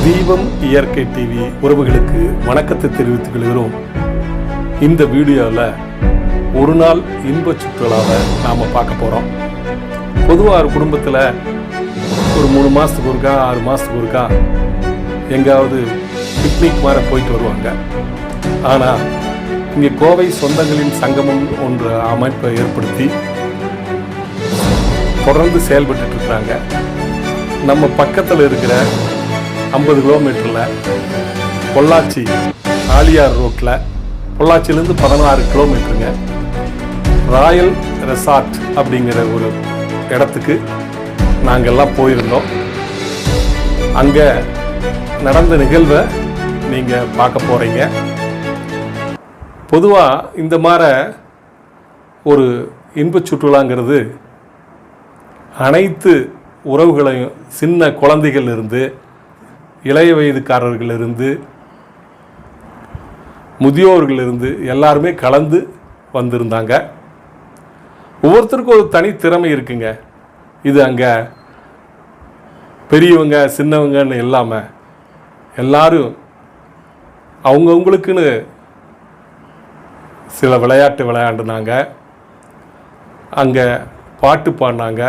தீபம் இயற்கை டிவி உறவுகளுக்கு வணக்கத்தை தெரிவித்துக் கொள்கிறோம். இந்த வீடியோவில் ஒரு நாள் இன்ப சுற்றுலாவை நாம் பார்க்க போகிறோம். பொதுவாக ஒரு குடும்பத்தில் ஒரு 3 மாதத்துக்கு ஒருக்கா 6 மாதத்துக்கு ஒருக்கா எங்காவது பிக்னிக் மாதிரி போயிட்டு வருவாங்க. ஆனால் இங்கே கோவை சொந்தங்களின் சங்கமம் ஒன்ற அமைப்பை ஏற்படுத்தி தொடர்ந்து செயல்பட்டு இருக்கிறாங்க. நம்ம பக்கத்தில் இருக்கிற 50 கிலோமீட்டரில் பொள்ளாச்சி ஆலியார் ரோட்டில் பொள்ளாச்சியிலேருந்து 16 கிலோமீட்டருங்க ராயல் ரெசார்ட் அப்படிங்கிற ஒரு இடத்துக்கு நாங்கள் எல்லாம் போயிருந்தோம். அங்கே நடந்த நிகழ்வை நீங்கள் பார்க்க போகிறீங்க. பொதுவாக இந்த மாதிரி ஒரு இன்பச் சுற்றுலாங்கிறது அனைத்து உறவுகளையும் சின்ன குழந்தைகள் இருந்து இளைய வயதுக்காரர்கள் இருந்து முதியோர்கள் இருந்து எல்லாருமே கலந்து வந்திருந்தாங்க. ஒவ்வொருத்தருக்கும் ஒரு தனி திறமை இருக்குங்க. இது அங்கே பெரியவங்க சின்னவங்கன்னு இல்லாமல் எல்லாரும் அவங்கவுங்களுக்குன்னு சில விளையாட்டு விளையாண்டுனாங்க. அங்கே பாட்டு பாடினாங்க,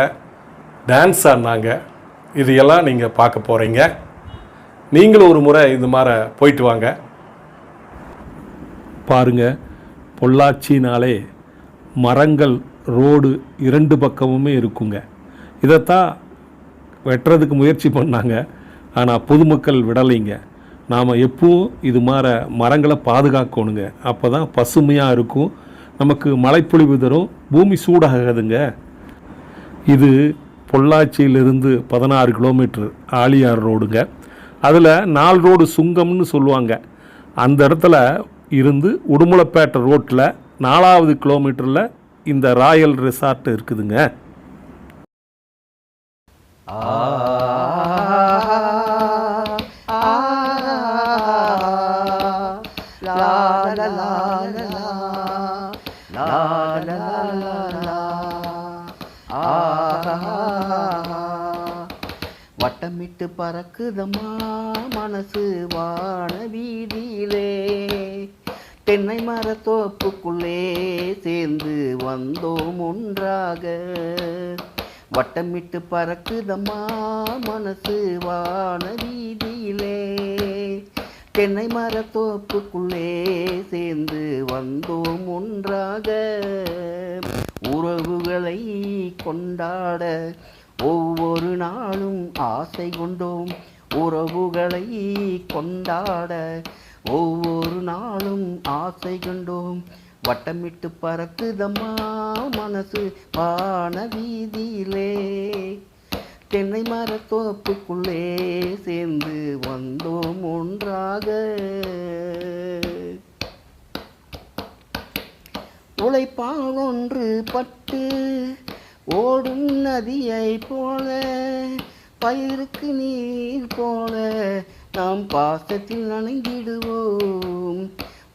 டான்ஸ் ஆடினாங்க. இதையெல்லாம் நீங்கள் பார்க்க போகிறீங்க. நீங்களும் ஒரு முறை இந்த மாதிரி போயிட்டு வாங்க. பாருங்கள், பொள்ளாச்சினாலே மரங்கள் ரோடு 2 பக்கமுமே இருக்குங்க. இதைத்தான் வெட்டுறதுக்கு முயற்சி பண்ணாங்க. ஆனால் பொதுமக்கள் விடலைங்க. நாம் எப்பவும் இது மாதிரி மரங்களை பாதுகாக்கணுங்க. அப்போ தான் பசுமையாக இருக்கும், நமக்கு மழைப்பொழிவு தரும், பூமி சூடாகாதுங்க. இது பொள்ளாச்சியிலிருந்து 16 கிலோமீட்டர் ஆலியார் ரோடுங்க. அதில் 4 ரோடு சுங்கம்னு சொல்லுவாங்க. அந்த இடத்துல இருந்து உடுமலைப்பேட்டை ரோட்டில் 4வது கிலோமீட்டரில் இந்த ராயல் ரெசார்ட் இருக்குதுங்க. வட்டமிட்டு பறக்குதம்மா மனசு வான வீதியிலே, தென்னை மரத்தோப்புக்குள்ளே சேர்ந்து வந்தோம் ஒன்றாக. வட்டமிட்டு பறக்குதம்மா மனசு வான வீதியிலே, தென்னை மரத்தோப்புக்குள்ளே சேர்ந்து வந்தோம் ஒன்றாக. உறவுகளை கொண்டாட ஒவ்வொரு நாளும் ஆசை கொண்டோம். உறவுகளை கொண்டாட ஒவ்வொரு நாளும் ஆசை கொண்டோம். வட்டமிட்டு பறக்குதம்மா மனசு வான வீதியிலே, தென்னை மரத்தோப்புக்குள்ளே சேர்ந்து வந்தோம் ஒன்றாக. உழைப்பால் ஒன்று பட்டு ஓடும் நதியை போல, பயிருக்கு நீர் போல நாம் பாசத்தில் நனைந்திடுவோம்.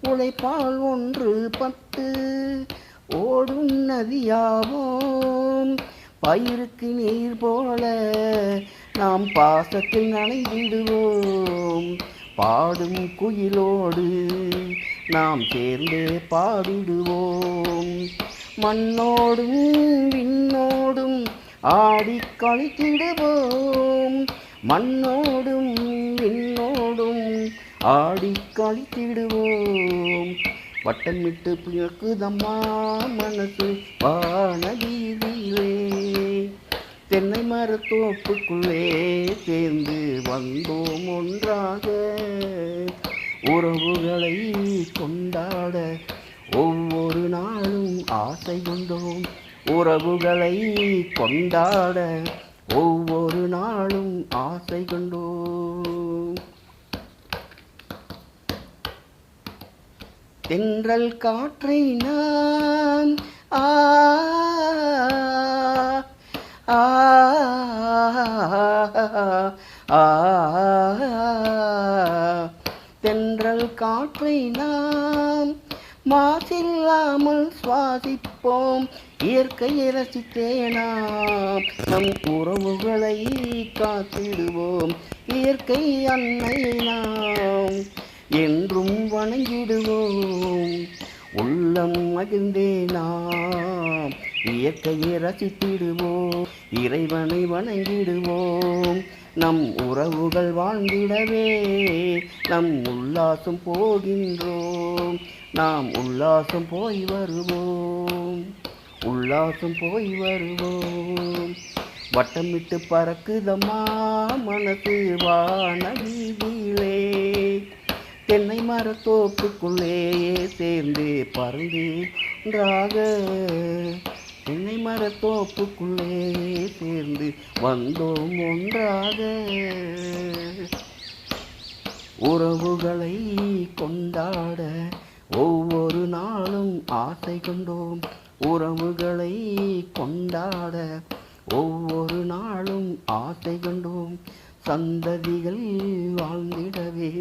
உழைப்பால் ஒன்று பட்டு ஓடும் நதியாவோம், பயிருக்கு நீர் போல நாம் பாசத்தில் நனைந்திடுவோம். பாடும் குயிலோடு நாம் சேர்ந்தே பாடிடுவோம். மண்ணோடும் விண்ணோடும் ஆடி கழித்திடுவோம். மண்ணோடும் விண்ணோடும் ஆடி கழித்திடுவோம். வட்டமிட்டு பிறக்குதம்மா மனசு வான வீதியிலே, தென்னை மரத்தோப்புக்குள்ளே சேர்ந்து வந்தோம் ஒன்றாக. உறவுகளை கொண்டாட ஒவ்வொரு நாளும் ஆசை கொண்டோம். உறவுகளை கொண்டாட ஒவ்வொரு நாளும் ஆசை கொண்டோம். தென்றல் காற்றை நான் தென்றல் காற்றை நாம் மாசில்லாமல் சுவாசிப்போம், இயற்கையை ரசித்தேனாம். நம் உறவுகளை காத்திடுவோம், இயற்கை அன்னை நாம் என்றும் வணங்கிடுவோம். உள்ளம் மகிழ்ந்தே நாம் இயற்கையை ரசித்திடுவோம், இறைவனை வணங்கிடுவோம். நம் உறவுகள் வாழ்ந்திடவே நம் உல்லாசம் போகின்றோம், நாம் உல்லாசம் போய் வருவோம், உல்லாசம் போய் வருவோம். வட்டமிட்டு பறக்குதம்மா மனசு வான வீதியிலே, தென்னை மரத்தோப்புக்குள்ளே சேர்ந்து பறந்து ஒன்றாக, தென்னை மரத்தோப்புக்குள்ளே சேர்ந்து வந்தோம் ஒன்றாக. உறவுகளை கொண்டாட ஒவ்வொரு நாளும் ஆசை கொண்டோம், உறவுகளை கொண்டாட ஒவ்வொரு நாளும் ஆசை கொண்டோம். சந்ததிகள் வாழ்ந்திடவே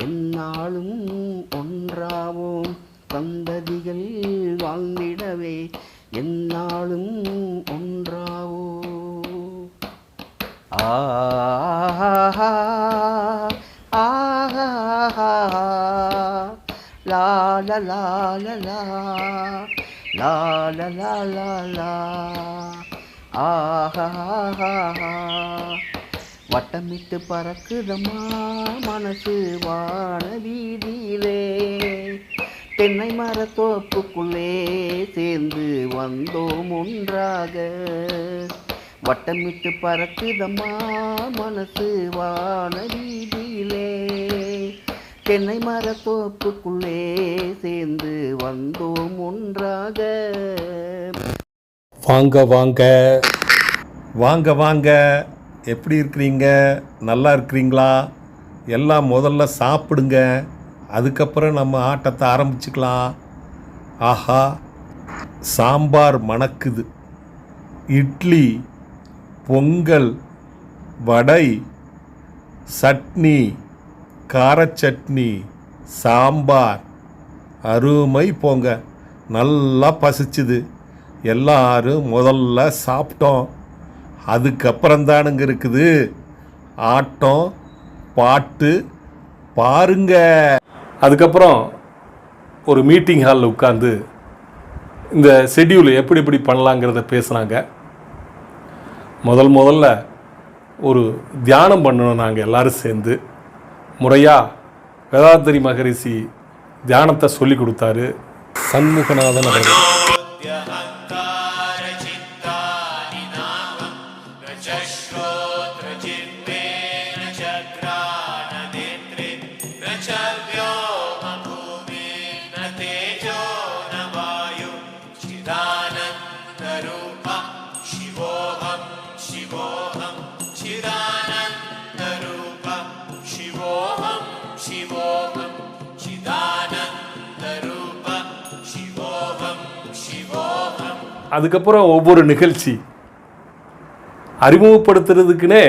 எந்நாளும் ஒன்றாவோம், சந்ததிகள் வாழ்ந்திடவே எந்நாளும் ஒன்றாவோம். ஆஹா ஆஹா லா லா லா லா லா லா லா லா லா ஆஹா. வட்டமிட்டு பறக்குதம்மா மனசு வான வீதியிலே, தென்னை மரத்தோப்புக்குள்ளே சேர்ந்து வந்தோம் ஒன்றாக. வட்டமிட்டு பறக்குதம்மா மனசு வான வீதியிலே, தென்னை மரத்தோப்புக்குள்ளே சேர்ந்து வந்தோம் ஒன்றாக. வாங்க வாங்க வாங்க வாங்க, எப்படி இருக்கிறீங்க? நல்லா இருக்கிறீங்களா? எல்லாம் முதல்ல சாப்பிடுங்க, அதுக்கப்புறம் நம்ம ஆட்டத்தை ஆரம்பிச்சுக்கலாம். ஆஹா, சாம்பார் மணக்குது, இட்லி, பொங்கல், வடை, சட்னி, காரச்சட்னி, சாம்பார், அருமை போங்க. நல்லா பசிச்சுது, எல்லாரும் முதல்ல சாப்பிட்டோம். அதுக்கப்புறந்தானுங்க இருக்குது ஆட்டம் பாட்டு பாருங்க. அதுக்கப்புறம் ஒரு மீட்டிங் ஹாலில் உட்காந்து இந்த ஷெட்யூல் எப்படி எப்படி பண்ணலாங்கிறத பேசுனாங்க. முதல்ல ஒரு தியானம் பண்ணணும். நாங்கள் எல்லோரும் சேர்ந்து முறையாக வேதாத்திரி மகரிஷி தியானத்தை சொல்லி கொடுத்தாரு. சண்முகநாதன் அவர்கள் அதுக்கப்புறம் ஒவ்வொரு நிகழ்ச்சி அறிமுகப்படுத்துறதுக்குன்னே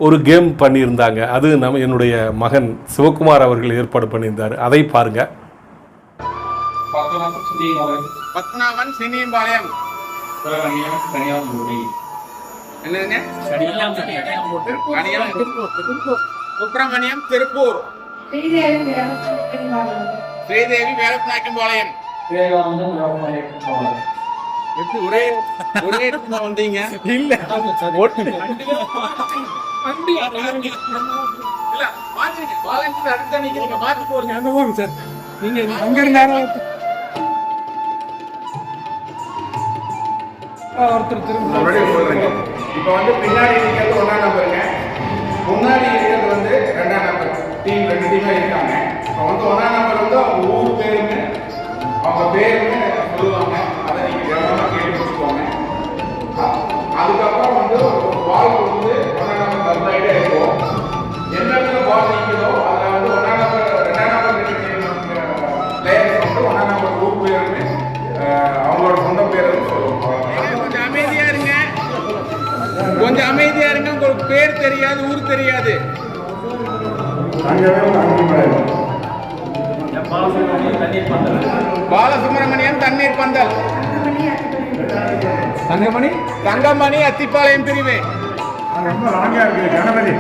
ஒரு கேம் பண்ணியிருந்தாங்க. அது என்னுடைய மகன் சிவகுமார் அவர்கள் ஏற்பாடு பண்ணியிருந்தார். அதை பாருங்க. பத்மநாபன் சினியம்பாளையம், சுப்பிரமணியம் திருப்பூர், ஸ்ரீதேவி வேலப்பநாயக்கம்பாளையம். ஒரே ஒரே வந்தீங்க? இல்ல, ஒருத்தர் திரும்ப இப்ப வந்து பின்னாடி இருக்கிறது 1ஆம் நம்பருங்க, முன்னாடி இருக்கிறது வந்து 2ஆம் நம்பர். டீம் 2 டீமா இருக்காங்க. இப்ப வந்து 1ஆம் நம்பர் வந்து அவங்க ஊர் பேருங்க, அவங்க பேருங்க சொல்லுவாங்க. அதை நீங்க கவனமா கேட்டு வச்சுக்கோங்க. அதுக்கப்புறம் வந்து பால் வந்து 1ஆம் நம்பர் தந்தாயிட்டே இருக்கும். எந்த இடத்துல பால் நிற்குதோ அதில் வந்து 1ஆம் நம்பர் 2ஆம் நம்பர் பிளேயர்ஸ் வந்து 1ஆம் நம்பர் ஊர் பேருன்னு அவங்களோட சொந்த பேரும் சொல்லுவாங்க. கொஞ்சம் அமைதியா இருங்க, கொஞ்சம் அமைதியா இருங்க. உங்களுக்கு பேர் தெரியாது, ஊர் தெரியாது. பாலசுப்ரமணியன் தண்ணீர் பந்தல். தங்கமணி அத்திப்பாளையம் பிரிவு. ரொம்ப லாங்கா இருக்கு. கணபதி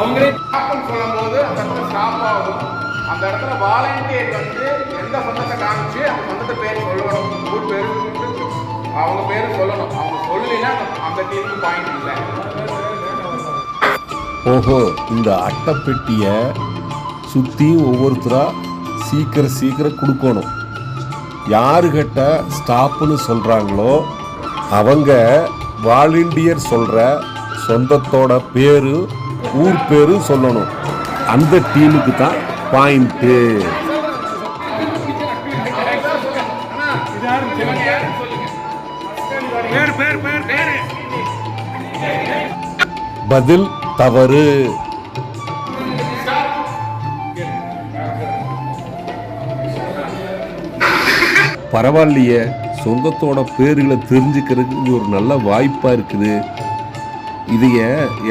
அவங்களே சொல்லும் போது அந்த இடத்துல ஸ்டாப் ஆகும். அந்த இடத்துல வாலண்டியர் வந்து எந்த சொந்தத்தை காமிச்சு அந்த சொந்தத்தை பேர் சொல்லணும், ஊர் பேர் அவங்க பேர் சொல்லணும். அவங்க சொல்லலைன்னா அந்த டீமுக்கு பாயிண்ட் இல்லை. ஓஹோ, இந்த அட்டைப்பெட்டியை சுற்றி ஒவ்வொருத்தராக சீக்கிரம் கொடுக்கணும். யாருக்கிட்ட ஸ்டாப்புன்னு சொல்கிறாங்களோ அவங்க வாலண்டியர் சொல்கிற சொந்தத்தோட பேரு ஊர் பேரு சொல்லணும். அந்த டீமுக்கு தான் பாயிண்ட்டு. பதில் தவறு. பரவாயில்லையே, சொந்தத்தோட பேர்களை தெரிஞ்சுக்கிறதுக்கு இது ஒரு நல்ல வாய்ப்பாக இருக்குது. இதைய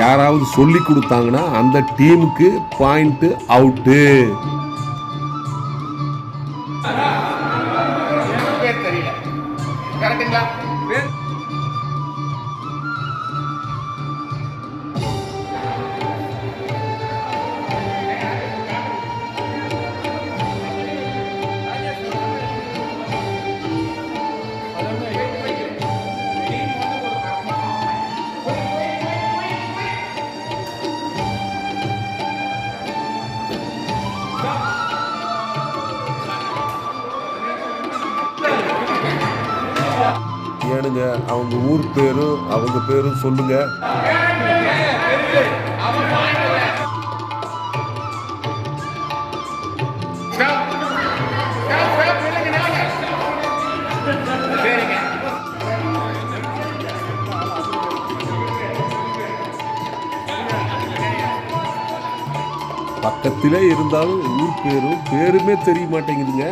யாராவது சொல்லி கொடுத்தாங்கன்னா அந்த டீமுக்கு பாயிண்ட் அவுட்டு. பேர் தெரியல. கரெக்டுங்களா? ஏனுங்க, அவங்க ஊர் பேரும் அவங்க பேரும் சொல்லுங்க. பக்கத்திலே இருந்தாலும் ஊர் பேருமே தெரிய மாட்டேங்குதுங்க.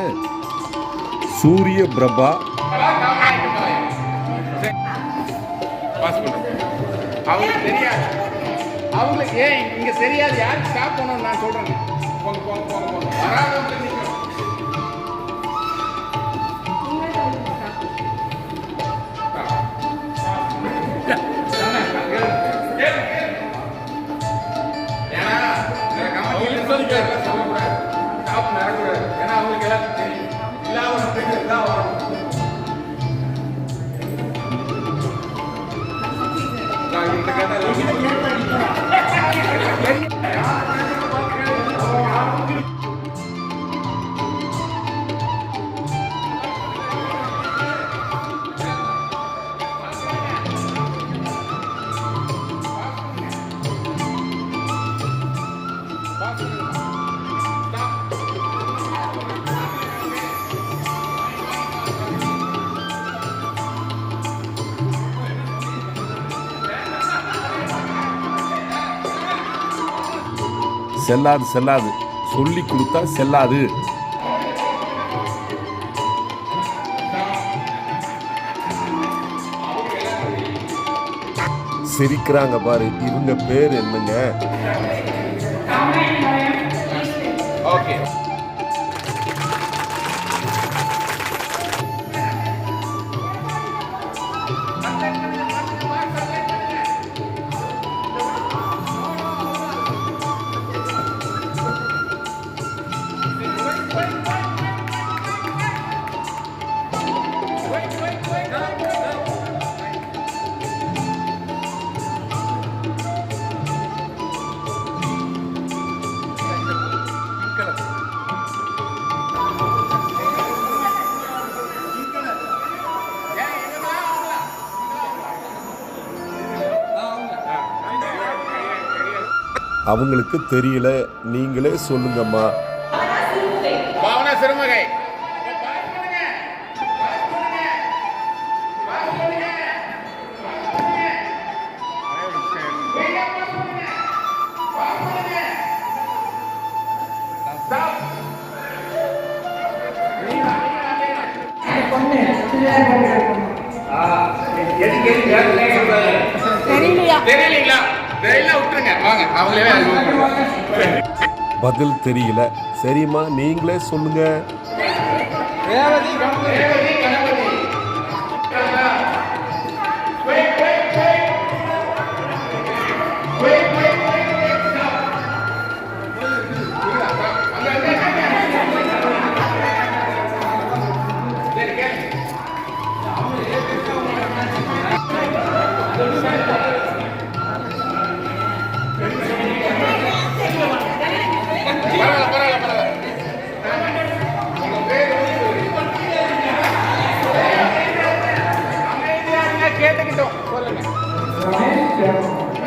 சூரிய பிரபா. அவங்களுக்கு தெரியாது. அவங்களுக்கு ஏன் இங்க தெரியாது, யாருக்கு ஸ்டாப் பண்ணணும் நான் சொல்றேன். போங்க போங்க போங்க போங்க. வராதவங்க நிற்கணும். சொல்லக்கூடாது, ஸ்டாப் நடக்கூடாது. ஏன்னா அவங்களுக்கு எல்லாத்துக்கும் தெரியும். இல்லாத தான் வரும். செல்லாது சொல்லி கொடுத்தா செல்லாது. சிரிக்கிறாங்க பாரு. இவங்க பேர் என்னங்க? ஓகே. அவங்களுக்கு தெரியல, நீங்களே சொல்லுங்கம்மா. பாவனா சிறுமகை. தெரியலீங்களா? தெரியல விட்டுருங்க, வாங்க அவங்களே அறிமுகப்படுத்துவாங்க. பதில் தெரியல. சரிம்மா, நீங்களே சொல்லுங்க. ரேவதி கணபதி.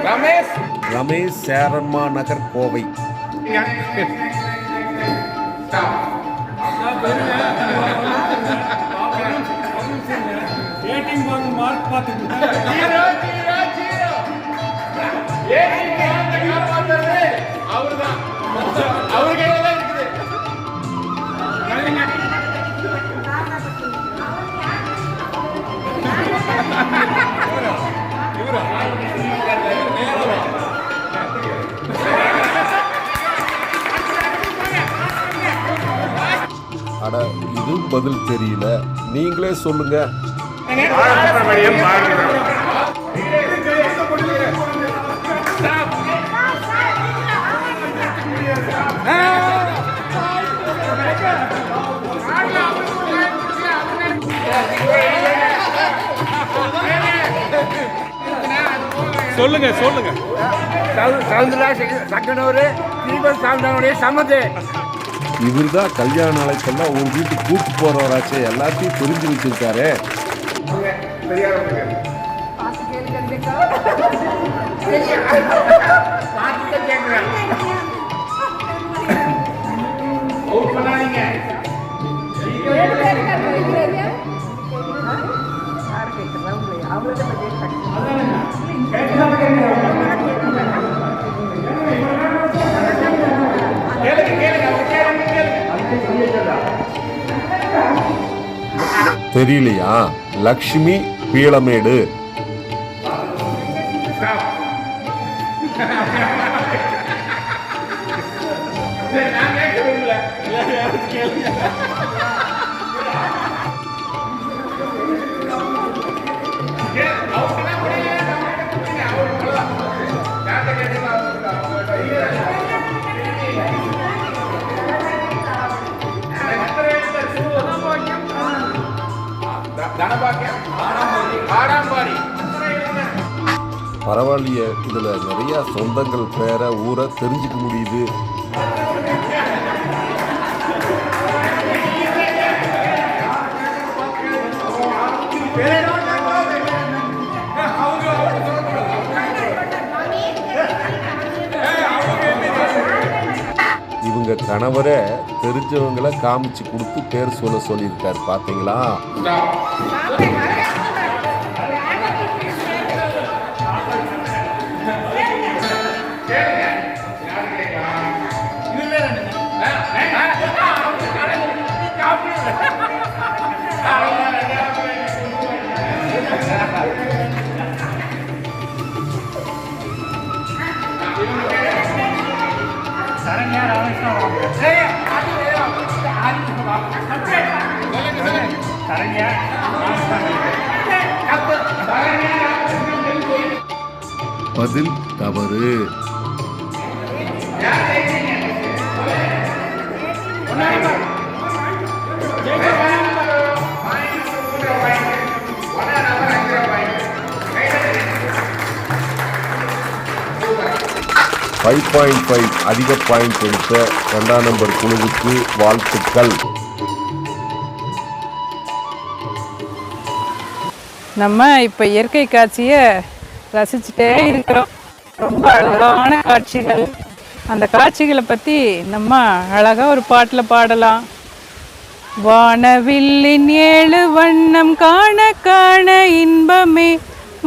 ரமேஷ். ரமேஷ், சேரன்மா நகர், கோவை. அவருதான், அவரு கையில தான் இருக்குது. அட, இது பதில் தெரியல. நீங்களே சொல்லுங்க. சொல்லுங்க சொல்லுங்க. இவர்தான் கல்யாண நாளைக்கெல்லாம் ஒரு வீட்டுக்கு கூட்டு போறவராச்சே, எல்லாத்தையும் தெரிஞ்சு வச்சிருக்காரு. தெரியலையா? லக்ஷ்மி பீளமேடு. பரவாயில்லையே, இதுல நிறைய சொந்தங்கள், பேரை, ஊரை தெரிஞ்சுக்க முடியுது. இவங்க கணவரை தெரிஞ்சவங்களை காமிச்சு கொடுத்து பேர் சொல்ல சொல்லியிருக்காரு. பாத்தீங்களா? பதில் தவறு. அதிக பாயிண்ட் எடுத்த 2ஆம் நம்பர் குழுவுக்கு வாழ்த்துக்கள். நம்ம இப்போ இயற்கை காட்சியை ரசிச்சுட்டே இருக்கிறோம். ரொம்ப அழகான காட்சிகள். அந்த காட்சிகளை பற்றி நம்ம அழகாக ஒரு பாட்டில் பாடலாம். வானவில்லின் 7 வண்ணம் காண காண இன்பமே,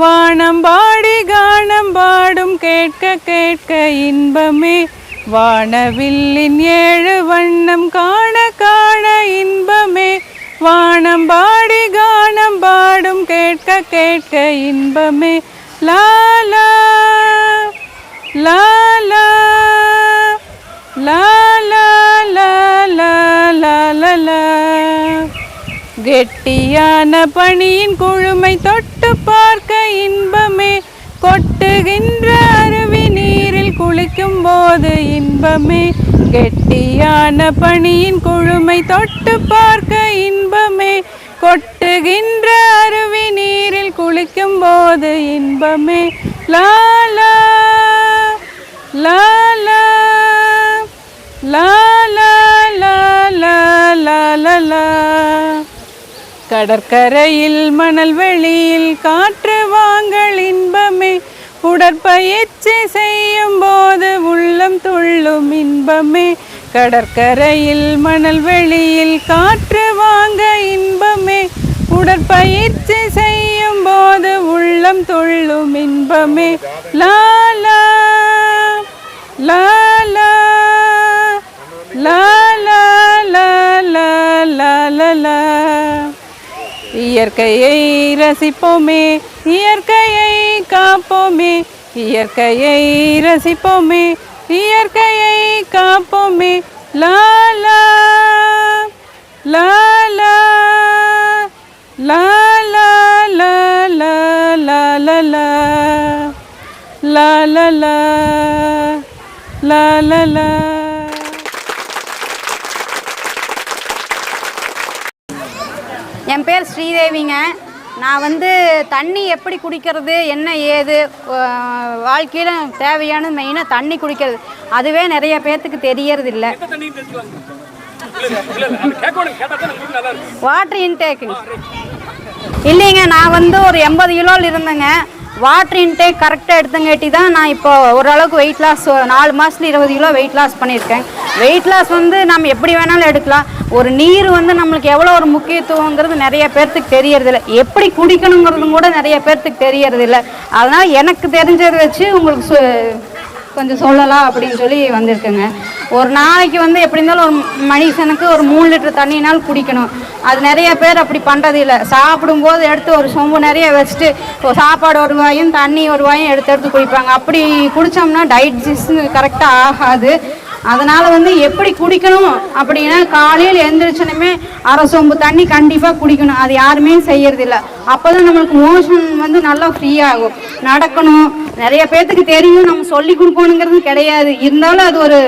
வானம் பாடி கானம் பாடும் கேட்க கேட்க இன்பமே, வானவில்லின் 7 வண்ணம் காண காண இன்பமே, வானம் பாடி கானம் பாடும் கேட்க கேட்க இன்பமே, லா லா கெட்டியான பனியின் குழுமை தொட்டு பார்க்க இன்பமே, கொட்டுகின்ற அருவி நீரில் குளிக்கும் போது இன்பமே. கெட்டியான பனியின் குழுமை தொட்டு பார்க்க இன்பமே, கொட்டுகின்ற அருவி நீரில் குளிக்கும் போது இன்பமே. லாலா லாலா லாலா லாலா லாலா. கடற்கரையில் மணல் வெளியில் காற்று வாங்கல் இன்பமே, உடற்பயிற்சி செய்யும் போது உள்ளம் துள்ளும் இன்பமே. கடற்கரையில் மணல் வெளியில் காற்று வாங்க இன்பமே, உடற்பயிற்சி செய்யும் போது உள்ளம் துள்ளும் இன்பமே. லாலா லாலா லாலா லாலா லாலா. இயற்கையை ரசிப்போமே, இயற்கையை காப்போமே, இயற்கையை ரசிப்போமே, இயற்கையை காப்போமே. லாலா லாலா லாலா லாலா லாலா லாலா லாலா. என் பேர் ஸ்ரீதேவிங்க. நான் வந்து தண்ணி எப்படி குடிக்கிறது என்ன ஏது வாழ்க்கையில் தேவையான மெயினாக தண்ணி குடிக்கிறது அதுவே நிறைய பேர்த்துக்கு தெரியறது இல்லை. வாட்டர் இன்டேக்குங்க இல்லைங்க. நான் வந்து ஒரு 80 கிலோவில் இருந்தேங்க. வாட்டர் இன்டேக் கரெக்டாக எடுத்தங்காட்டி தான் நான் இப்போ ஓரளவுக்கு வெயிட் லாஸ் 4 மாதத்துல 20 கிலோ வெயிட் லாஸ் பண்ணியிருக்கேன். வெயிட் லாஸ் வந்து நம்ம எப்படி வேணாலும் எடுக்கலாம். ஒரு நீர் வந்து நம்மளுக்கு எவ்வளோ ஒரு முக்கியத்துவங்கிறது நிறைய பேர்த்துக்கு தெரியறதில்ல. எப்படி குடிக்கணுங்கிறதும் கூட நிறைய பேர்த்துக்கு தெரியறதில்ல. அதனால் எனக்கு தெரிஞ்சதை வச்சு உங்களுக்கு கொஞ்சம் சொல்லலாம் அப்படின்னு சொல்லி வந்திருக்குங்க. ஒரு நாளைக்கு வந்து எப்படி இருந்தாலும் ஒரு மனுஷனுக்கு ஒரு 3 லிட்டர் தண்ணினால் குடிக்கணும். அது நிறைய பேர் அப்படி பண்ணுறது இல்லை. சாப்பிடும்போது எடுத்து ஒரு சொம்பு நிறைய வச்சுட்டு சாப்பாடு ஒரு வாயும் தண்ணி ஒரு வாயும் எடுத்து குடிப்பாங்க. அப்படி குடித்தோம்னா டைஜஸ்ட் கரெக்டாக ஆகாது. அதனால் வந்து எப்படி குடிக்கணும் அப்படின்னா காலையில் எழுந்திரிச்சனுமே அரை சொம்பு தண்ணி கண்டிப்பாக குடிக்கணும். அது யாருமே செய்யறதில்ல. அப்போ தான் நம்மளுக்கு மோஷன் வந்து நல்லா ஃப்ரீயாகும். நடக்கணும் நிறைய பேர்த்துக்கு தெரியும், நம்ம சொல்லி கொடுக்கணுங்கிறது கிடையாது. இருந்தாலும் அது ஒரு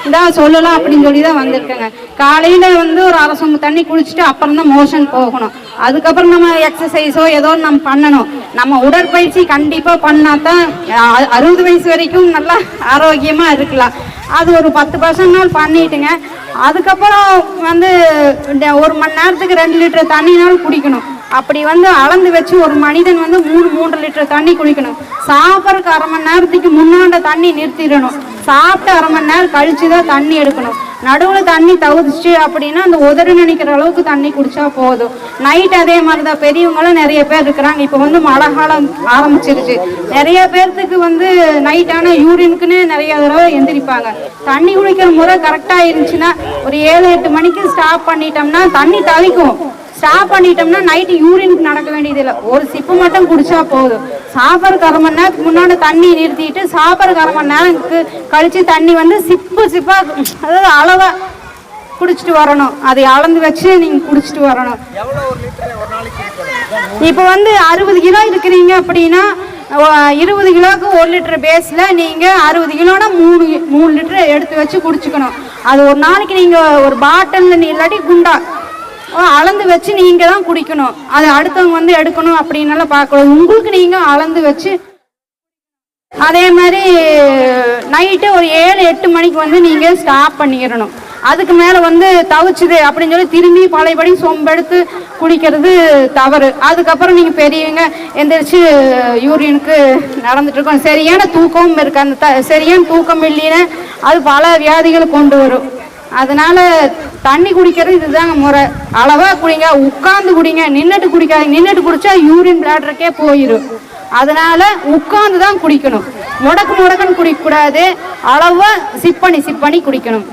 இதாக சொல்லலாம் அப்படின்னு சொல்லி தான் வந்திருக்கேங்க. காலையில் வந்து ஒரு அரை சொம்பு தண்ணி குடிச்சிட்டு அப்புறம் தான் மோஷன் போகணும். அதுக்கப்புறம் நம்ம எக்ஸசைஸோ ஏதோ நம்ம பண்ணணும். நம்ம உடற்பயிற்சி கண்டிப்பாக பண்ணால் தான் 60 வயசு வரைக்கும் நல்லா ஆரோக்கியமாக இருக்கலாம். அது ஒரு 10% நாள் பண்ணிட்டுங்க. அதுக்கப்புறம் வந்து 1 மணி நேரத்துக்கு 2 லிட்டர் தண்ணினாலும் குடிக்கணும். அப்படி வந்து அளந்து வச்சு ஒரு மனிதன் வந்து 3 லிட்டர் தண்ணி குடிக்கணும். சாப்பிட்றதுக்கு அரை மணி நேரத்துக்கு முன்னாண்ட தண்ணி நிறுத்திடணும். சாப்பிட்டு அரை மணி நேரம் கழிச்சு தான் தண்ணி எடுக்கணும். நடுவில் தண்ணி தவிர்த்துச்சு அப்படின்னா அந்த உதறு நினைக்கிற அளவுக்கு தண்ணி குடிச்சா போதும். நைட் அதே மாதிரி தான். பெரியவங்களும் நிறைய பேர் இருக்கிறாங்க. இப்போ வந்து மழை காலம் ஆரம்பிச்சிருச்சு. நிறைய பேர்த்துக்கு வந்து நைட்டான யூரினுக்குன்னு நிறைய தடவை எந்திரிப்பாங்க. தண்ணி குடிக்கிற முறை கரெக்டாக இருந்துச்சுன்னா ஒரு 7-8 மணிக்கு ஸ்டாப் பண்ணிட்டோம்னா தண்ணி தவிக்கும். ஸ்டாப் பண்ணிட்டோம்னா நைட்டு யூரினுக்கு நடக்க வேண்டியதில்லை. ஒரு சிப்பு மட்டும் குடிச்சா போதும். சாப்பிட்றதுக்கு அரை மணி நேரத்துக்கு முன்னாடி தண்ணி நிறுத்திட்டு சாப்பிட்றதுக்கு அரை மணி நேரத்துக்கு கழிச்சு தண்ணி வந்து சிப்பாக அதாவது அளவாக குடிச்சிட்டு வரணும். அதை அளந்து வச்சு நீங்கள் குடிச்சிட்டு வரணும். இப்போ வந்து 60 கிலோ இருக்கிறீங்க அப்படின்னா 20 கிலோவுக்கு 1 லிட்டர் பேஸில் நீங்கள் 60 கிலோனா 3 லிட்டர் எடுத்து வச்சு குடிச்சுக்கணும். அது ஒரு நாளைக்கு நீங்கள் ஒரு பாட்டில் இல்லாட்டி குண்டா அளந்து வச்சு நீங்கள் தான் குடிக்கணும். அது அடுத்தவங்க வந்து எடுக்கணும் அப்படின்னால பார்க்கணும். உங்களுக்கு நீங்கள் அளந்து வச்சு அதே மாதிரி நைட்டு ஒரு 7-8 மணிக்கு வந்து நீங்கள் ஸ்டாப் பண்ணிடணும். அதுக்கு மேலே வந்து தவிச்சுது அப்படின்னு சொல்லி திரும்பி பழையபடி சொம்பெடுத்து குடிக்கிறது தவறு. அதுக்கப்புறம் நீங்கள் பெரியவங்க எந்திரிச்சு யூரினுக்கு நடந்துட்டுருக்கோம். சரியான தூக்கமும் இருக்குது. அந்த சரியான தூக்கம் இல்லைன்னா அது பல வியாதிகளை கொண்டு வரும். அதனால தண்ணி குடிக்கிறது இதுதாங்க முறை. அளவாக குடிங்க. உட்காந்து குடிங்க. நின்றுட்டு குடிக்காதீங்க. நின்றுட்டு குடிச்சா யூரின் பிளாடருக்கே போயிடும். அதனால உட்காந்து தான் குடிக்கணும். முடக்குன்னு குடிக்கக்கூடாது. அளவாக சிப் பண்ணி குடிக்கணும்.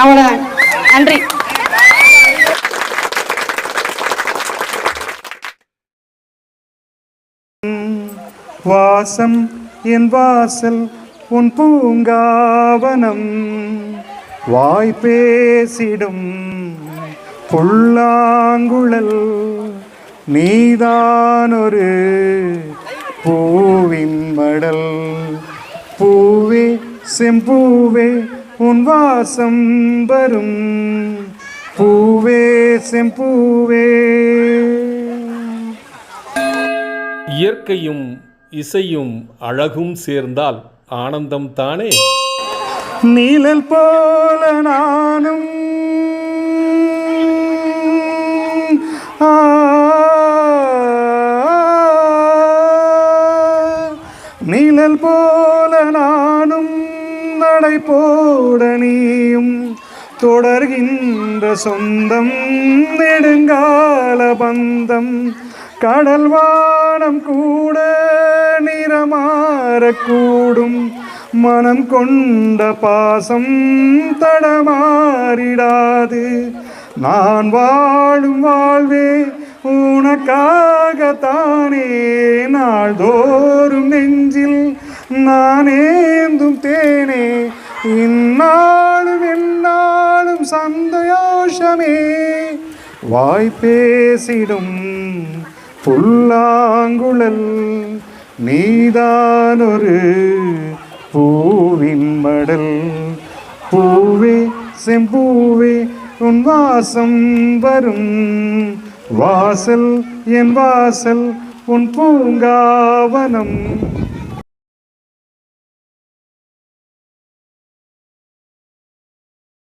அவ்வளோதான். நன்றி. வாசம் என் வாசல் உன் பூங்காவனம் வாய் பேசிடும் புல்லாங்குழல் நீதானொரு பூவின் மடல். பூவே செம்பூவே உன் வாசம் வரும், பூவே செம்பூவே. இயற்கையும் இசையும் அழகும் சேர்ந்தால் ஆனந்தம் தானே. நீழல் போல நானும் நீழல் போல நானும் நடை போட நீயும் தொடர்கின்ற சொந்தம் நெடுங்கால பந்தம். கடல் வானம் கூட நிறமாறக்கூடும், மனம் கொண்ட பாசம் தடமாறிடாது. நான் வாழும் வாழ்வே உனக்காகத்தானே, நாள்தோறும் நெஞ்சில் நானேந்தும் தேனே. இந்நாளும் எந்நாளும் சந்தோஷமே, வாய்ப்பேசிடும் புல்லாங்குழல் நீதானொரு பூவின் மடல். பூவே செம்பூவே உன் வாசம் வரும், வாசல் என் வாசல் உன் பூங்காவனம்.